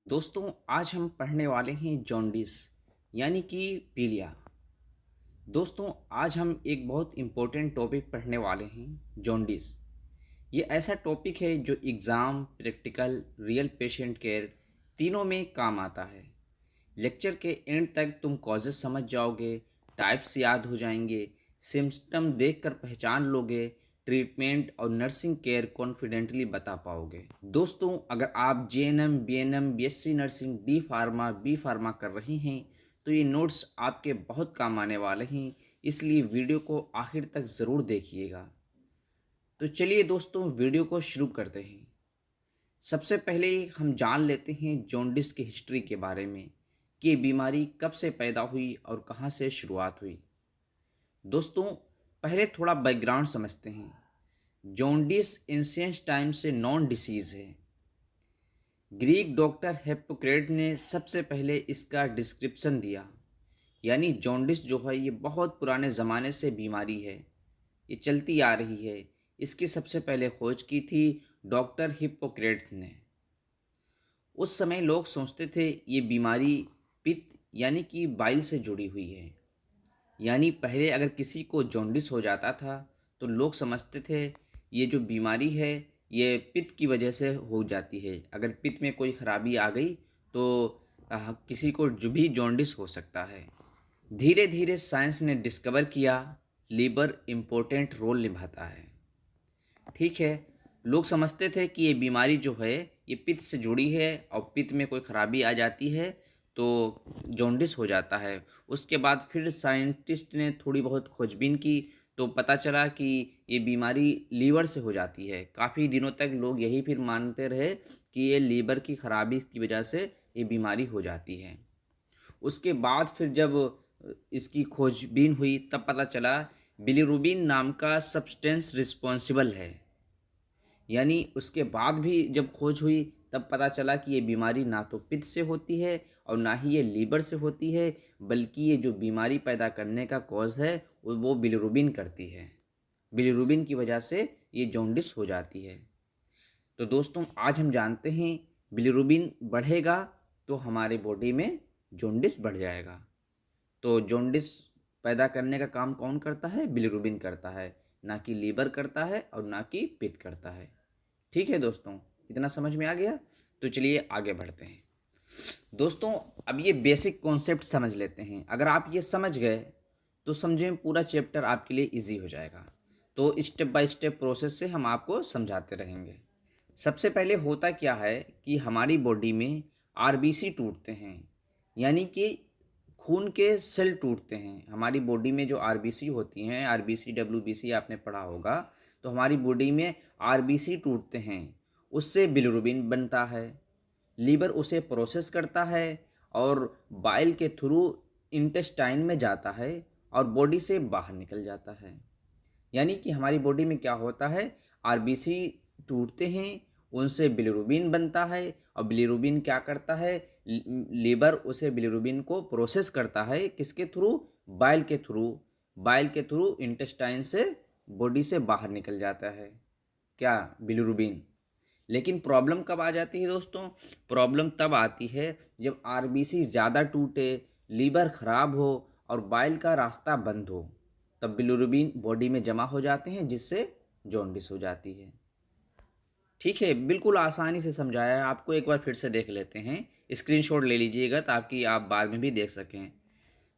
दोस्तों आज हम पढ़ने वाले हैं जॉन्डिस यानी कि पीलिया। दोस्तों आज हम एक बहुत इम्पोर्टेंट टॉपिक पढ़ने वाले हैं जॉन्डिस। ये ऐसा टॉपिक है जो exam, practical, real patient care तीनों में काम आता है। लेक्चर के एंड तक तुम कॉजेज समझ जाओगे, टाइप्स याद हो जाएंगे, सिम्टम देखकर पहचान लोगे, ट्रीटमेंट और नर्सिंग केयर कॉन्फिडेंटली बता पाओगे। दोस्तों अगर आप GNM, ANM, BSc nursing, D pharma, B pharma कर रहे हैं तो ये नोट्स आपके बहुत काम आने वाले हैं, इसलिए वीडियो को आखिर तक ज़रूर देखिएगा। तो चलिए दोस्तों वीडियो को शुरू करते हैं। सबसे पहले हम जान लेते हैं जॉन्डिस की हिस्ट्री के बारे में कि ये बीमारी कब से पैदा हुई और कहाँ से शुरुआत हुई। दोस्तों पहले थोड़ा बैकग्राउंड समझते हैं। जॉन्डिस एंशिएंट टाइम से नॉन डिसीज़ है। ग्रीक डॉक्टर हिप्पोक्रेट ने सबसे पहले इसका डिस्क्रिप्शन दिया। यानी जॉन्डिस जो है ये बहुत पुराने ज़माने से बीमारी है, ये चलती आ रही है। इसकी सबसे पहले खोज की थी डॉक्टर हिप्पोक्रेट्स ने। उस समय लोग सोचते थे ये बीमारी पित्त यानी कि बाइल से जुड़ी हुई है। यानी पहले अगर किसी को जॉन्डिस हो जाता था तो लोग समझते थे ये जो बीमारी है ये पित्त की वजह से हो जाती है। अगर पित्त में कोई खराबी आ गई तो किसी को जो भी जॉन्डिस हो सकता है। धीरे धीरे साइंस ने डिस्कवर किया लीवर इम्पोर्टेंट रोल निभाता है। ठीक है, लोग समझते थे कि ये बीमारी जो है ये पित्त से जुड़ी है और पित्त में कोई खराबी आ जाती है तो जॉन्डिस हो जाता है। उसके बाद फिर साइंटिस्ट ने थोड़ी बहुत खोजबीन की तो पता चला कि ये बीमारी लीवर से हो जाती है। काफ़ी दिनों तक लोग यही फिर मानते रहे कि ये लीवर की खराबी की वजह से ये बीमारी हो जाती है। उसके बाद फिर जब इसकी खोजबीन हुई तब पता चला बिलीरुबिन नाम का सब्सटेंस रिस्पॉन्सिबल है। यानी उसके बाद भी जब खोज हुई तब पता चला कि ये बीमारी ना तो पित्त से होती है और ना ही ये लीवर से होती है, बल्कि ये जो बीमारी पैदा करने का कॉज है वो बिलीरुबिन करती है। बिलीरुबिन की वजह से ये जॉन्डिस हो जाती है। तो दोस्तों आज हम जानते हैं बिलीरुबिन बढ़ेगा तो हमारे बॉडी में जॉन्डिस बढ़ जाएगा। तो जॉन्डिस पैदा करने का काम कौन करता है? बिलीरुबिन करता है, ना कि लीवर करता है और ना कि पित्त करता है। ठीक है दोस्तों, इतना समझ में आ गया? तो चलिए आगे बढ़ते हैं। दोस्तों अब ये बेसिक कॉन्सेप्ट समझ लेते हैं। अगर आप ये समझ गए तो समझें पूरा चैप्टर आपके लिए इजी हो जाएगा। तो स्टेप बाय स्टेप प्रोसेस से हम आपको समझाते रहेंगे। सबसे पहले होता क्या है कि हमारी बॉडी में आरबीसी टूटते हैं, यानी कि खून के सेल टूटते हैं। हमारी बॉडी में जो आरबीसी होती हैं, आरबीसी डब्ल्यूबीसी आपने पढ़ा होगा, तो हमारी बॉडी में आरबीसी टूटते हैं, उससे बिलिरुबिन बनता है। लीवर उसे प्रोसेस करता है और बाइल के थ्रू इंटेस्टाइन में जाता है और बॉडी से बाहर निकल जाता है। यानी कि हमारी बॉडी में क्या होता है, आरबीसी टूटते हैं, उनसे बिलिरुबिन बनता है और बिलिरुबिन क्या करता है, लीवर उसे बिलिरुबिन को प्रोसेस करता है किसके थ्रू, बाइल के थ्रू। बाइल के थ्रू इंटेस्टाइन से बॉडी से बाहर निकल जाता है क्या, बिलिरुबिन। लेकिन प्रॉब्लम कब आ जाती है दोस्तों? प्रॉब्लम तब आती है जब आरबीसी ज़्यादा टूटे, लीवर खराब हो और बाइल का रास्ता बंद हो, तब बिलिरुबिन बॉडी में जमा हो जाते हैं जिससे जॉन्डिस हो जाती है। ठीक है, बिल्कुल आसानी से समझाया है आपको, एक बार फिर से देख लेते हैं। स्क्रीनशॉट ले लीजिएगा ताकि आप बाद में भी देख सकें।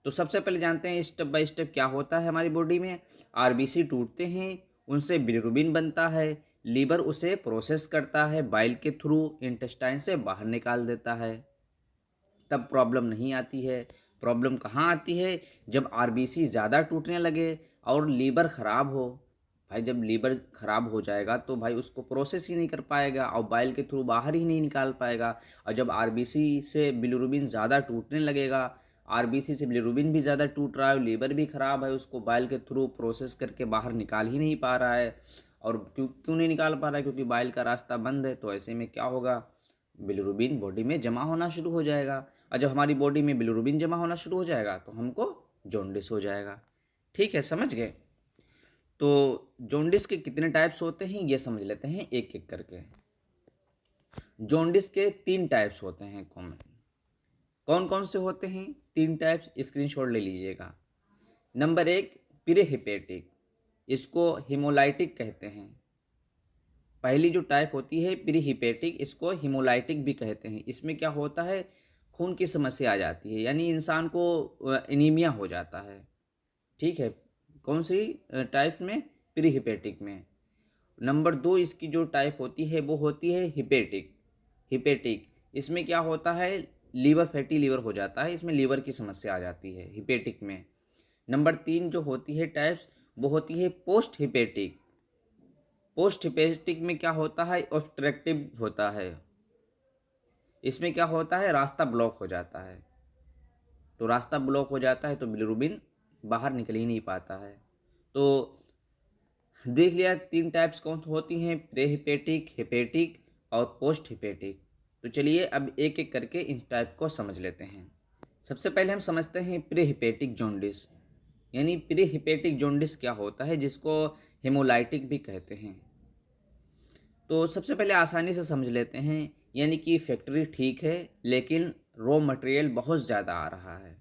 तो सबसे पहले जानते हैं स्टेप बाय स्टेप क्या होता है हमारी बॉडी में। आरबीसी टूटते हैं, उनसे बिलिरुबिन बनता है, लीवर उसे प्रोसेस करता है, बाइल के थ्रू इंटेस्टाइन से बाहर निकाल देता है, तब प्रॉब्लम नहीं आती है। प्रॉब्लम कहाँ आती है? जब आरबीसी ज़्यादा टूटने लगे और लीवर ख़राब हो। भाई जब लीवर ख़राब हो जाएगा तो भाई उसको प्रोसेस ही नहीं कर पाएगा और बाइल के थ्रू बाहर ही नहीं निकाल पाएगा। और जब आरबीसी से बिलिरुबिन ज़्यादा टूटने लगेगा, आरबीसी से बिलिरुबिन भी ज़्यादा टूट रहा है, लीवर भी ख़राब है, उसको बाइल के थ्रू प्रोसेस करके बाहर निकाल ही नहीं पा रहा है। और क्यों क्यों नहीं निकाल पा रहा है? क्योंकि बाइल का रास्ता बंद है। तो ऐसे में क्या होगा, बिलिरुबिन बॉडी में जमा होना शुरू हो जाएगा। और जब हमारी बॉडी में बिलिरुबिन जमा होना शुरू हो जाएगा तो हमको जॉन्डिस हो जाएगा। ठीक है, समझ गए? तो जॉन्डिस के कितने टाइप्स होते हैं ये समझ लेते हैं एक एक करके। जॉन्डिस के 3 टाइप्स होते हैं कॉमन। कौन कौन से होते हैं 3 टाइप्स, स्क्रीनशॉट ले लीजिएगा। नंबर 1 प्रीहिपेटिक, इसको हिमोलाइटिक कहते हैं। पहली जो टाइप होती है प्रीहिपेटिक, इसको हिमोलाइटिक भी कहते हैं। इसमें क्या होता है, खून की समस्या आ जाती है, यानी इंसान को एनीमिया हो जाता है। ठीक है, कौन सी टाइप में, प्रीहिपेटिक में। नंबर 2 इसकी जो टाइप होती है वो होती है हिपेटिक। हिपेटिक इसमें क्या होता है, लीवर फैटी लीवर हो जाता है, इसमें लीवर की समस्या आ जाती है हिपेटिक में। नंबर 3 जो होती है टाइप्स, वो होती है पोस्ट हिपेटिक। पोस्ट हिपेटिक में क्या होता है, ऑब्स्ट्रक्टिव होता है। इसमें क्या होता है, रास्ता ब्लॉक हो जाता है। तो रास्ता ब्लॉक हो जाता है तो बिलिरुबिन बाहर निकल ही नहीं पाता है। तो देख लिया 3 टाइप्स कौन होती हैं, प्रीहिपेटिक, हिपेटिक और पोस्ट हिपेटिक। तो चलिए अब एक एक करके इन टाइप को समझ लेते हैं। सबसे पहले हम समझते हैं प्रीहिपेटिक जॉन्डिस। यानी प्रीहिपेटिक जॉन्डिस क्या होता है, जिसको हेमोलाइटिक भी कहते हैं। तो सबसे पहले आसानी से समझ लेते हैं। यानी कि फैक्ट्री ठीक है लेकिन रॉ मटेरियल बहुत ज़्यादा आ रहा है।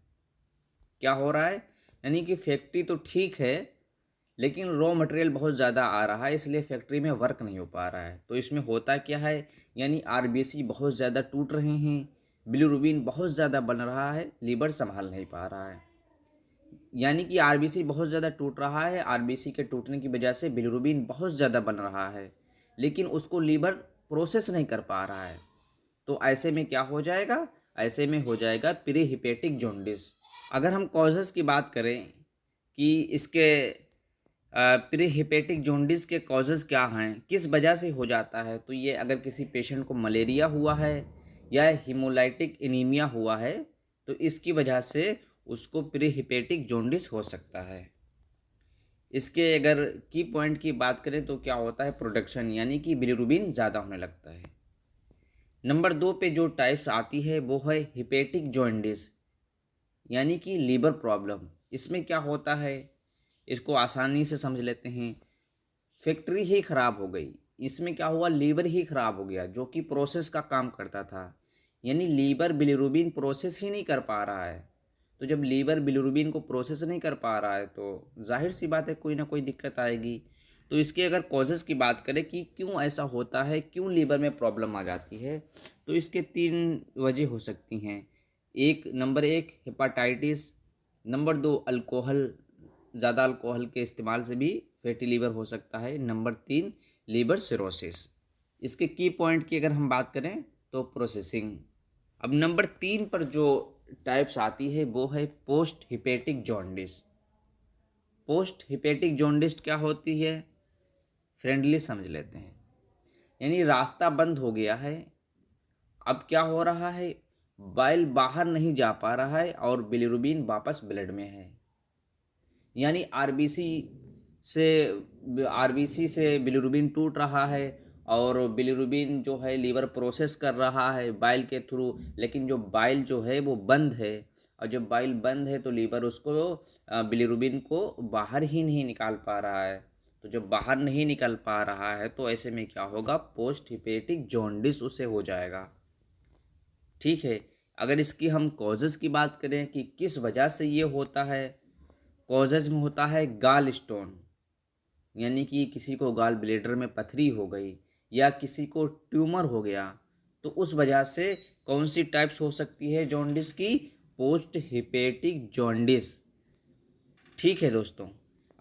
क्या हो रहा है, यानी कि फैक्ट्री तो ठीक है लेकिन रॉ मटेरियल बहुत ज़्यादा आ रहा है, इसलिए फैक्ट्री में वर्क नहीं हो पा रहा है। तो इसमें होता क्या है, यानी आरबीसी बहुत ज़्यादा टूट रहे हैं, बिलिरुबिन बहुत ज़्यादा बन रहा है, लीवर संभाल नहीं पा रहा है। यानी कि आरबीसी बहुत ज़्यादा टूट रहा है, आरबीसी के टूटने की वजह से बिलिरुबिन बहुत ज़्यादा बन रहा है, लेकिन उसको लीवर प्रोसेस नहीं कर पा रहा है। तो ऐसे में क्या हो जाएगा, ऐसे में हो जाएगा प्रीहिपेटिक जॉन्डिस। अगर हम कॉजेज़ की बात करें कि इसके प्रीहिपेटिक जॉन्डिस के कॉजेज़ क्या हैं, किस वजह से हो जाता है, तो ये अगर किसी पेशेंट को मलेरिया हुआ है या हीमोलाइटिक एनीमिया हुआ है तो इसकी वजह से उसको प्रीहिपेटिक जॉन्डिस हो सकता है। इसके अगर की पॉइंट की बात करें तो क्या होता है, प्रोडक्शन, यानी कि बिलिरुबिन ज़्यादा होने लगता है। नंबर 2 पे जो टाइप्स आती है वो है हिपेटिक जॉन्डिस, यानी कि लीवर प्रॉब्लम। इसमें क्या होता है, इसको आसानी से समझ लेते हैं। फैक्ट्री ही ख़राब हो गई, इसमें क्या हुआ, लीवर ही ख़राब हो गया जो कि प्रोसेस का काम करता था। यानी लीवर बिलिरुबिन प्रोसेस ही नहीं कर पा रहा है। तो जब लीवर बिलिरुबिन को प्रोसेस नहीं कर पा रहा है तो जाहिर सी बात है कोई ना कोई दिक्कत आएगी। तो इसके अगर कॉजेज़ की बात करें कि क्यों ऐसा होता है, क्यों लीवर में प्रॉब्लम आ जाती है, तो इसके 3 वजह हो सकती हैं। नंबर 1 हेपाटाइटिस, नंबर 2 अल्कोहल, ज़्यादा अल्कोहल के इस्तेमाल से भी फैटी लीवर हो सकता है, नंबर 3 लीवर सिरोसिस। इसके की पॉइंट की अगर हम बात करें तो प्रोसेसिंग। अब नंबर 3 पर जो टाइप्स आती है वो है post hepatic jaundice. Post hepatic jaundice क्या होती है, फ्रेंडली समझ लेते हैं। यानी रास्ता बंद हो गया है, अब क्या हो रहा है, बाइल बाहर नहीं जा पा रहा है और बिलिरुबिन वापस ब्लड में है। यानी आरबीसी से बिलिरुबिन टूट रहा है और बिलिरुबिन जो है लीवर प्रोसेस कर रहा है बाइल के थ्रू, लेकिन जो बाइल जो है वो बंद है, और जब बाइल बंद है तो लीवर उसको बिलिरुबिन को बाहर ही नहीं निकाल पा रहा है। तो जब बाहर नहीं निकल पा रहा है तो ऐसे में क्या होगा, पोस्ट हिपेटिक जॉन्डिस उसे हो जाएगा। ठीक है, अगर इसकी हम कॉजेज़ की बात करें कि किस वजह से ये होता है, कॉजेज़ में होता है गाल स्टोन, यानी कि किसी को गाल ब्लेडर में पथरी हो गई या किसी को ट्यूमर हो गया, तो उस वजह से कौन सी टाइप्स हो सकती है जॉन्डिस की, पोस्ट हिपेटिक जॉन्डिस। ठीक है दोस्तों,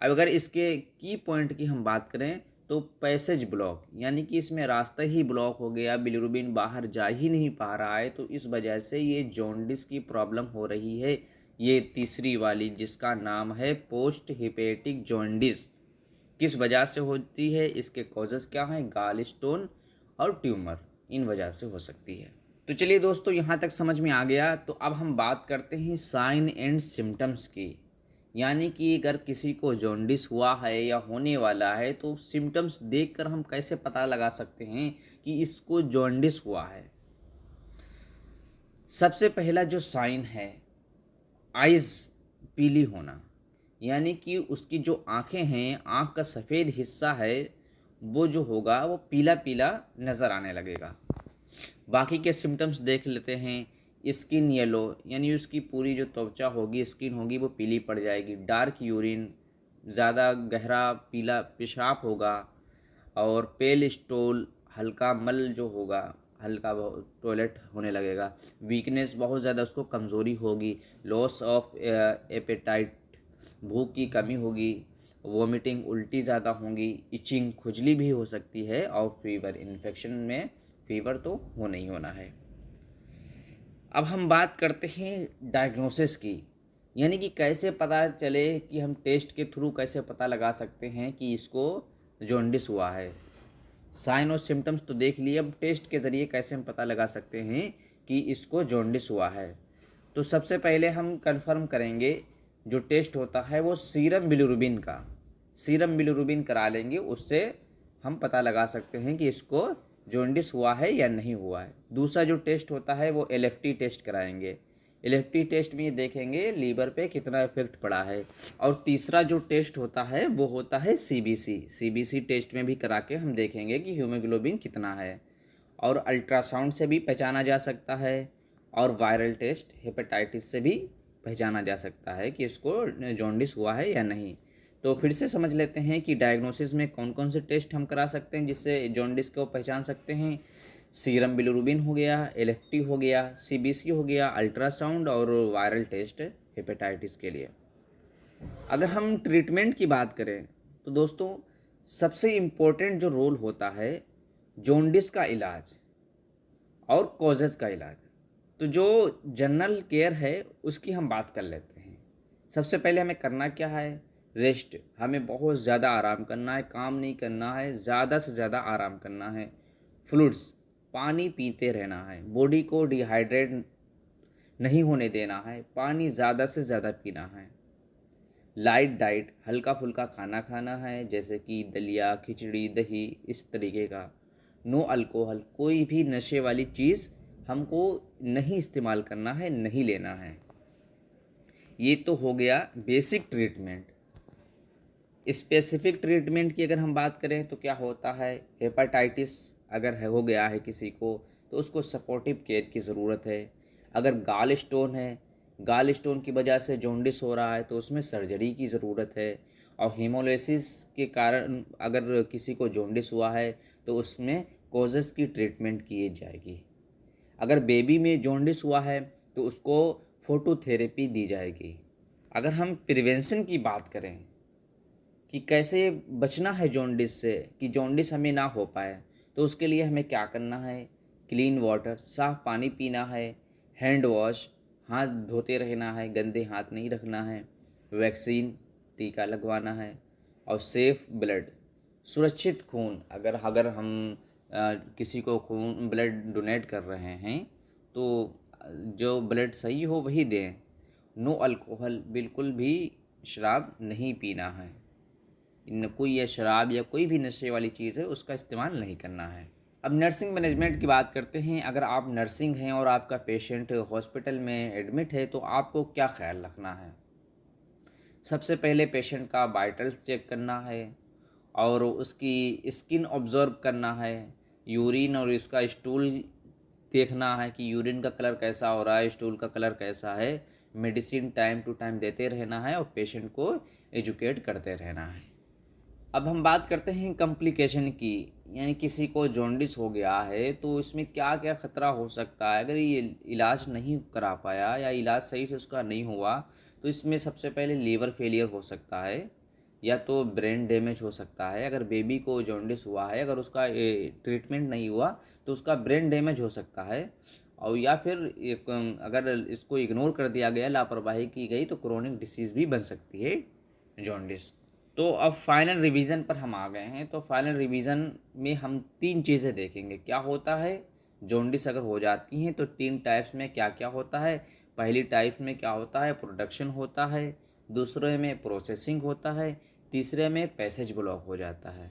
अब अगर इसके की पॉइंट की हम बात करें तो पैसेज ब्लॉक, यानी कि इसमें रास्ता ही ब्लॉक हो गया, बिलिरुबिन बाहर जा ही नहीं पा रहा है, तो इस वजह से ये जॉन्डिस की प्रॉब्लम हो रही है। ये तीसरी वाली जिसका नाम है पोस्ट हिपेटिक जॉन्डिस। किस वजह से होती है, इसके कॉजेज़ क्या हैं, गाल स्टोन और ट्यूमर, इन वजह से हो सकती है। तो चलिए दोस्तों, यहाँ तक समझ में आ गया। तो अब हम बात करते हैं साइन एंड सिम्टम्स की। यानी कि अगर किसी को जॉन्डिस हुआ है या होने वाला है तो सिम्टम्स देखकर हम कैसे पता लगा सकते हैं कि इसको जॉन्डिस हुआ है। सबसे पहला जो साइन है, आइज़ पीली होना, यानी कि उसकी जो आँखें हैं, आँख का सफ़ेद हिस्सा है वो जो होगा वो पीला पीला नज़र आने लगेगा। बाकी के सिम्टम्स देख लेते हैं। स्किन येलो, यानी उसकी पूरी जो त्वचा होगी, स्किन होगी, वो पीली पड़ जाएगी। डार्क यूरिन, ज़्यादा गहरा पीला पेशाब होगा। और पेल स्टूल, हल्का मल जो होगा, हल्का टॉयलेट होने लगेगा। वीकनेस, बहुत ज़्यादा उसको कमज़ोरी होगी। लॉस ऑफ एपेटाइट, भूख की कमी होगी। वोमिटिंग, उल्टी ज़्यादा होंगी। इचिंग, खुजली भी हो सकती है। और फीवर, इन्फेक्शन में फीवर तो होना ही होना है। अब हम बात करते हैं डायग्नोसिस की, यानी कि कैसे पता चले, कि हम टेस्ट के थ्रू कैसे पता लगा सकते हैं कि इसको जॉन्डिस हुआ है। साइन और सिम्टम्स तो देख लिए, अब टेस्ट के ज़रिए कैसे हम पता लगा सकते हैं कि इसको जॉन्डिस हुआ है। तो सबसे पहले हम कंफर्म करेंगे, जो टेस्ट होता है वो सीरम बिलिरुबिन का, सीरम बिलिरुबिन करा लेंगे, उससे हम पता लगा सकते हैं कि इसको जॉन्डिस हुआ है या नहीं हुआ है। दूसरा जो टेस्ट होता है वो एलएफटी टेस्ट कराएंगे। एलएफटी टेस्ट में ये देखेंगे लीवर पे कितना इफेक्ट पड़ा है। और तीसरा जो टेस्ट होता है वो होता है सीबीसी। सीबीसी टेस्ट में भी करा के हम देखेंगे कि हीमोग्लोबिन कितना है। और अल्ट्रासाउंड से भी पहचाना जा सकता है। और वायरल टेस्ट, हेपेटाइटिस से भी पहचाना जा सकता है कि इसको जॉन्डिस हुआ है या नहीं। तो फिर से समझ लेते हैं कि डायग्नोसिस में कौन कौन से टेस्ट हम करा सकते हैं जिससे जॉन्डिस को पहचान सकते हैं। सीरम बिलिरुबिन हो गया, एलएफटी हो गया, सीबीसी हो गया, अल्ट्रासाउंड और वायरल टेस्ट हेपेटाइटिस के लिए। अगर हम ट्रीटमेंट की बात करें तो दोस्तों, सबसे इम्पोर्टेंट जो रोल होता है जॉन्डिस का इलाज और कॉजेज़ का इलाज। तो जो जनरल केयर है उसकी हम बात कर लेते हैं। सबसे पहले हमें करना क्या है, रेस्ट। हमें बहुत ज़्यादा आराम करना है, काम नहीं करना है, ज़्यादा से ज़्यादा आराम करना है। फ्लूइड्स, पानी पीते रहना है, बॉडी को डिहाइड्रेट नहीं होने देना है, पानी ज़्यादा से ज़्यादा पीना है। लाइट डाइट, हल्का फुल्का खाना खाना है, जैसे कि दलिया, खिचड़ी, दही, इस तरीके का। नो अल्कोहल, कोई भी नशे वाली चीज़ हमको नहीं इस्तेमाल करना है, नहीं लेना है। ये तो हो गया बेसिक ट्रीटमेंट। स्पेसिफिक ट्रीटमेंट की अगर हम बात करें तो क्या होता है, हेपेटाइटिस अगर हो गया है किसी को तो उसको सपोर्टिव केयर की ज़रूरत है। अगर गाल स्टोन है, गाल स्टोन की वजह से जॉन्डिस हो रहा है तो उसमें सर्जरी की ज़रूरत है। और हीमोलिसिस के कारण अगर किसी को जॉन्डिस हुआ है तो उसमें कॉजेज़ की ट्रीटमेंट की जाएगी। अगर बेबी में जॉन्डिस हुआ है तो उसको फोटोथेरेपी दी जाएगी। अगर हम प्रिवेंशन की बात करें कि कैसे बचना है जॉन्डिस से, कि जॉन्डिस हमें ना हो पाए, तो उसके लिए हमें क्या करना है, क्लीन वाटर, साफ़ पानी पीना है, हैंड वॉश, हाथ धोते रहना है, गंदे हाथ नहीं रखना है, वैक्सीन, टीका लगवाना है। और सेफ ब्लड, सुरक्षित खून, अगर अगर हम किसी को खून ब्लड डोनेट कर रहे हैं तो जो ब्लड सही हो वही दें। नो अल्कोहल, बिल्कुल भी शराब नहीं पीना है। कोई या शराब या कोई भी नशे वाली चीज़ है उसका इस्तेमाल नहीं करना है। अब नर्सिंग मैनेजमेंट की बात करते हैं। अगर आप नर्सिंग हैं और आपका पेशेंट हॉस्पिटल में एडमिट है तो आपको क्या ख्याल रखना है। सबसे पहले पेशेंट का वाइटल्स चेक करना है और उसकी स्किन ऑब्जर्व करना है। यूरिन और इसका स्टूल देखना है कि यूरिन का कलर कैसा हो रहा है, स्टूल का कलर कैसा है। मेडिसिन टाइम टू टाइम देते रहना है और पेशेंट को एजुकेट करते रहना है। अब हम बात करते हैं कॉम्प्लिकेशन की, यानी किसी को जॉन्डिस हो गया है तो इसमें क्या क्या ख़तरा हो सकता है अगर ये इलाज नहीं करा पाया या इलाज सही से उसका नहीं हुआ। तो इसमें सबसे पहले लीवर फेलियर हो सकता है या तो ब्रेन डैमेज हो सकता है। अगर बेबी को जॉन्डिस हुआ है, अगर उसका ट्रीटमेंट नहीं हुआ तो उसका ब्रेन डैमेज हो सकता है। और या फिर अगर इसको इग्नोर कर दिया गया, लापरवाही की गई, तो क्रोनिक डिसीज़ भी बन सकती है जॉन्डिस। तो अब फाइनल रिवीजन पर हम आ गए हैं। तो फाइनल रिवीजन में हम 3 चीज़ें देखेंगे। क्या होता है जॉन्डिस अगर हो जाती हैं तो 3 टाइप्स में क्या क्या होता है। पहली टाइप में क्या होता है, प्रोडक्शन होता है। दूसरे में प्रोसेसिंग होता है। तीसरे में पैसेज ब्लॉक हो जाता है।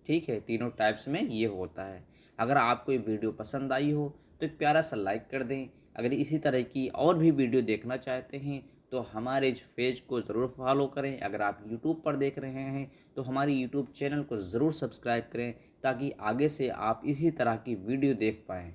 ठीक है, तीनों टाइप्स में ये होता है। अगर आपको ये वीडियो पसंद आई हो तो एक प्यारा सा लाइक कर दें। अगर इसी तरह की और भी वीडियो देखना चाहते हैं तो हमारे इस पेज को ज़रूर फॉलो करें। अगर आप यूट्यूब पर देख रहे हैं तो हमारी यूट्यूब चैनल को ज़रूर सब्सक्राइब करें, ताकि आगे से आप इसी तरह की वीडियो देख पाएँ।